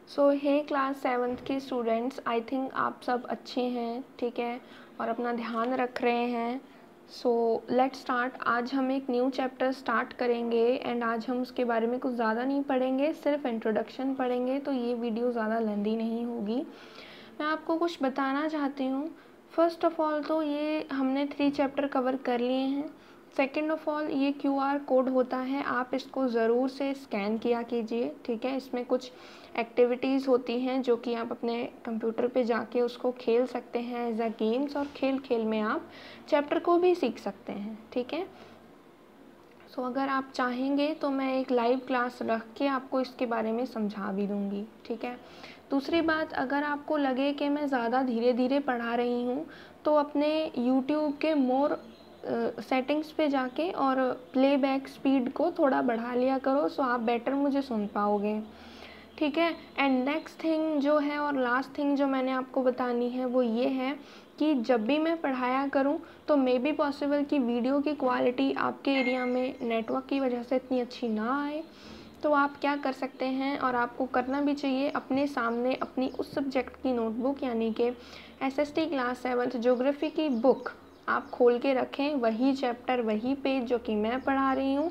सो हे class 7th के students, I think आप सब अच्छे हैं, ठीक है, और अपना ध्यान रख रहे हैं। सो लेट्स स्टार्ट। आज हम एक न्यू चैप्टर स्टार्ट करेंगे एंड आज हम उसके बारे में कुछ ज़्यादा नहीं पढ़ेंगे, सिर्फ इंट्रोडक्शन पढ़ेंगे, तो ये वीडियो ज़्यादा लेंदी नहीं होगी। मैं आपको कुछ बताना चाहती हूँ। फर्स्ट ऑफ ऑल तो ये हमने 3 चैप्टर कवर कर लिए हैं। सेकेंड ऑफ ऑल ये QR कोड होता है, आप इसको ज़रूर से स्कैन किया कीजिए, ठीक है। इसमें कुछ एक्टिविटीज़ होती हैं जो कि आप अपने कंप्यूटर पे जाके उसको खेल सकते हैं एज अ गेम्स, और खेल खेल में आप चैप्टर को भी सीख सकते हैं, ठीक है। सो अगर आप चाहेंगे तो मैं एक लाइव क्लास रख के आपको इसके बारे में समझा भी दूँगी, ठीक है। दूसरी बात, अगर आपको लगे कि मैं ज़्यादा धीरे धीरे पढ़ा रही हूँ तो अपने YouTube के मोर सेटिंग्स पे जाके और प्लेबैक स्पीड को थोड़ा बढ़ा लिया करो, सो आप बेटर मुझे सुन पाओगे, ठीक है। एंड नेक्स्ट थिंग जो है और लास्ट थिंग जो मैंने आपको बतानी है वो ये है कि जब भी मैं पढ़ाया करूं तो मे बी पॉसिबल कि वीडियो की क्वालिटी आपके एरिया में नेटवर्क की वजह से इतनी अच्छी ना आए, तो आप क्या कर सकते हैं, और आपको करना भी चाहिए, अपने सामने अपनी उस सब्जेक्ट की नोटबुक यानी कि SST क्लास 7th ज्योग्राफी की बुक आप खोल के रखें, वही चैप्टर वही पेज जो कि मैं पढ़ा रही हूँ,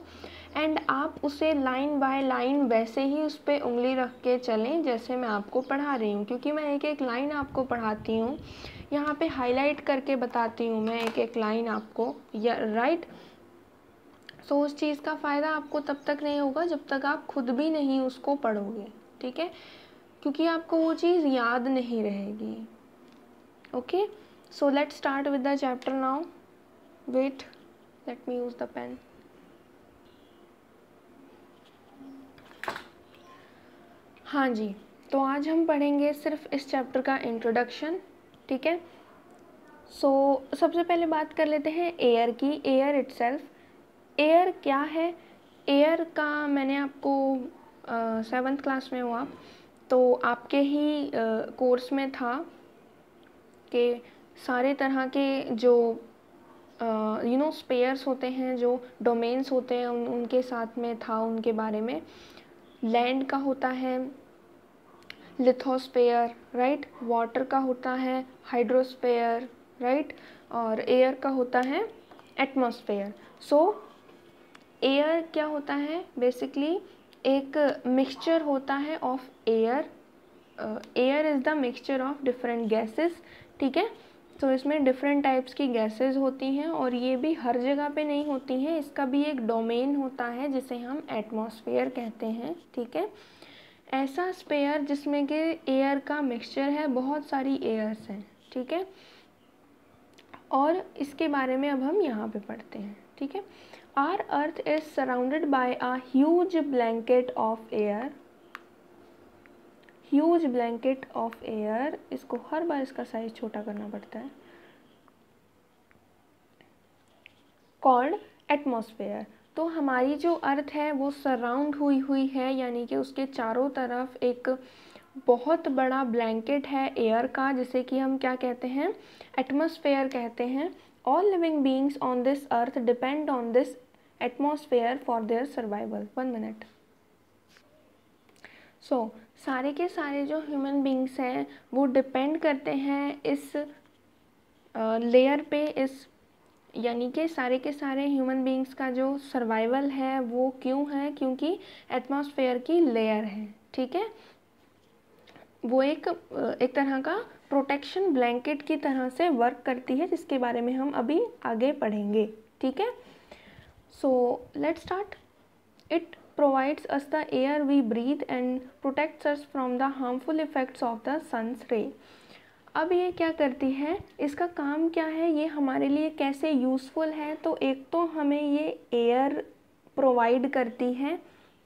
एंड आप उसे लाइन बाय लाइन वैसे ही उस पर उंगली रख के चलें जैसे मैं आपको पढ़ा रही हूँ, क्योंकि मैं एक एक लाइन आपको पढ़ाती हूँ, यहाँ पे हाईलाइट करके बताती हूँ मैं एक एक लाइन आपको, या राइट। सो उस चीज़ का फ़ायदा आपको तब तक नहीं होगा जब तक आप खुद भी नहीं उसको पढ़ोगे, ठीक है, क्योंकि आपको वो चीज़ याद नहीं रहेगी। Okay, so let's start with the chapter now. Wait, let me use the pen. हाँ जी, तो आज हम पढ़ेंगे सिर्फ इस चैप्टर का इंट्रोडक्शन, ठीक है। सो सबसे पहले बात कर लेते हैं एयर की। एयर इटसेल्फ, एयर क्या है? एयर का मैंने आपको 7th क्लास में हुआ तो आपके ही कोर्स में था कि सारे तरह के जो स्पेयर्स होते हैं, जो डोमेन्स होते हैं, उनके साथ में था, उनके बारे में। लैंड का होता है लिथोस्फेयर, राइट। वाटर का होता है हाइड्रोस्फेयर, राइट। और एयर का होता है एटमॉस्फेयर। सो एयर क्या होता है? बेसिकली एक मिक्सचर होता है of air. Air is the mixture of different gases, ठीक है। तो इसमें डिफरेंट टाइप्स की गैसेस होती हैं और ये भी हर जगह पे नहीं होती हैं, इसका भी एक डोमेन होता है जिसे हम एटमॉस्फेयर कहते हैं, ठीक है। ऐसा स्पेयर जिसमें कि एयर का मिक्सचर है, बहुत सारी एयर्स हैं, ठीक है, और इसके बारे में अब हम यहाँ पे पढ़ते हैं, ठीक है। Our earth is surrounded by a huge blanket of air. Huge blanket of air, इसको हर बार इसका साइज छोटा करना पड़ता है, कॉल्ड एटमॉस्फेयर। तो हमारी जो अर्थ है वो सराउंड हुई है, यानी कि उसके चारों तरफ एक बहुत बड़ा ब्लैंकेट है एयर का, जिसे कि हम क्या कहते हैं? एटमॉस्फेयर कहते हैं। All living beings on this earth depend on this atmosphere for their survival. 1 minute. So सारे के सारे जो ह्यूमन बींग्स हैं वो डिपेंड करते हैं इस लेयर पे, इस यानी कि सारे के सारे ह्यूमन बींग्स का जो सर्वाइवल है वो क्यों है? क्योंकि एटमॉस्फेयर की लेयर है, ठीक है। वो एक तरह का प्रोटेक्शन ब्लैंकेट की तरह से वर्क करती है, जिसके बारे में हम अभी आगे पढ़ेंगे, ठीक है। सो let's start. It provides us the air we breathe and protects us from the harmful effects of the sun's ray। अब ये क्या करती है, इसका काम क्या है, ये हमारे लिए कैसे यूज़फुल है? तो एक तो हमें ये एयर प्रोवाइड करती है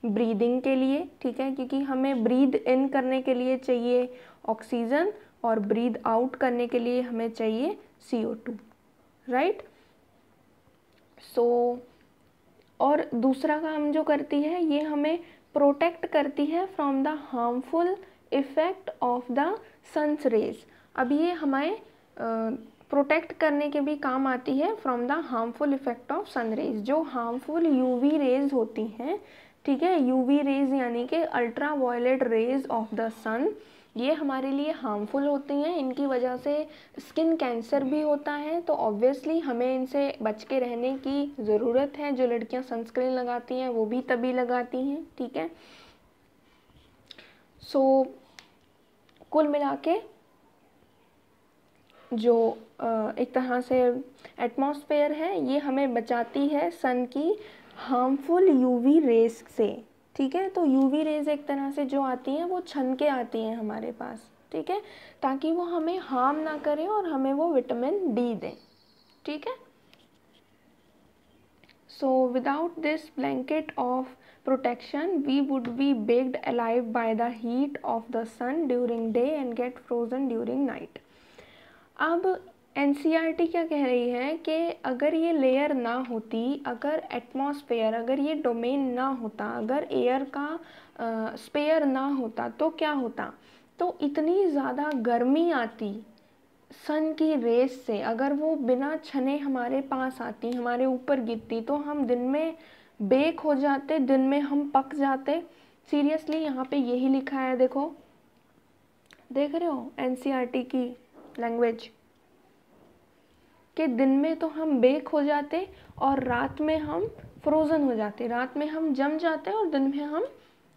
ब्रीदिंग के लिए, ठीक है, क्योंकि हमें ब्रीद इन करने के लिए चाहिए ऑक्सीजन और ब्रीद आउट करने के लिए हमें चाहिए CO2, राइट। सो और दूसरा काम जो करती है, ये हमें प्रोटेक्ट करती है from the harmful effect of the sun's rays. अब ये हमें प्रोटेक्ट करने के भी काम आती है from the harmful effect of sun rays. जो हार्मफुल UV रेज होती हैं ठीक है। यूवी रेज यानी कि ultraviolet rays of the sun, ये हमारे लिए हार्मफुल होती हैं, इनकी वजह से स्किन कैंसर भी होता है, तो ऑब्वियसली हमें इनसे बच के रहने की ज़रूरत है। जो लड़कियां सनस्क्रीन लगाती हैं वो भी तभी लगाती हैं, ठीक है। सो कुल मिला के जो एक तरह से एटमॉस्फेयर है ये हमें बचाती है सन की हार्मफुल यूवी रेज से, ठीक है। तो यूवी रेज एक तरह से जो आती हैं वो छन के आती हैं हमारे पास, ठीक है, ताकि वो हमें हार्म ना करे और हमें वो विटामिन डी दें, ठीक है। So without this blanket of protection we would be baked alive by the heat of the sun during day and get frozen during night। अब एनसीईआरटी क्या कह रही है कि अगर ये लेयर ना होती, अगर एटमॉस्फेयर, अगर ये डोमेन ना होता, अगर एयर का स्पेयर ना होता तो क्या होता, तो इतनी ज़्यादा गर्मी आती सन की रेस से, अगर वो बिना छने हमारे पास आती, हमारे ऊपर गिरती, तो हम दिन में बेक हो जाते, दिन में हम पक जाते। सीरियसली यहाँ पे यही लिखा है, देखो, देख रहे हो एनसीईआरटी की लैंग्वेज, कि दिन में तो हम बेक हो जाते और रात में हम फ्रोज़न हो जाते, रात में हम जम जाते और दिन में हम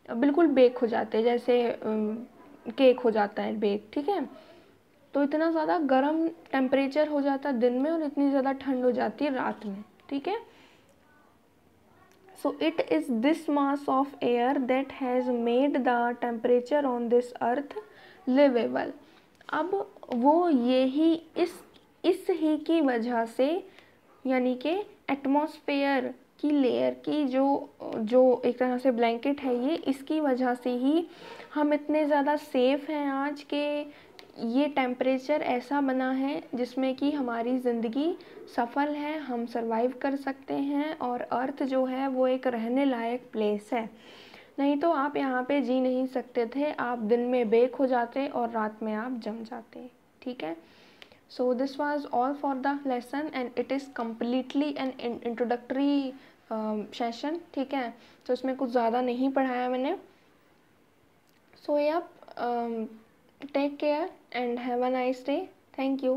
बिल्कुल बेक हो जाते, जैसे केक हो जाता है बेक, ठीक है। तो इतना ज़्यादा गर्म टेम्परेचर हो जाता है दिन में और इतनी ज़्यादा ठंड हो जाती है रात में, ठीक है। So it is this mass of air that has made the temperature on this earth livable. अब वो यही इस ही की वजह से, यानी कि एटमॉस्फेयर की लेयर की जो एक तरह से ब्लैंकेट है ये, इसकी वजह से ही हम इतने ज़्यादा सेफ़ हैं आज के ये टेम्परेचर ऐसा बना है जिसमें कि हमारी ज़िंदगी सफल है, हम सरवाइव कर सकते हैं और अर्थ जो है वो एक रहने लायक प्लेस है। नहीं तो आप यहाँ पे जी नहीं सकते थे, आप दिन में बेक हो जाते और रात में आप जम जाते, ठीक है। So this was all for the lesson and it is completely N introductory session, ठीक है। तो इसमें कुछ ज़्यादा नहीं पढ़ाया मैंने। So yeah take care and have a nice day. Thank you.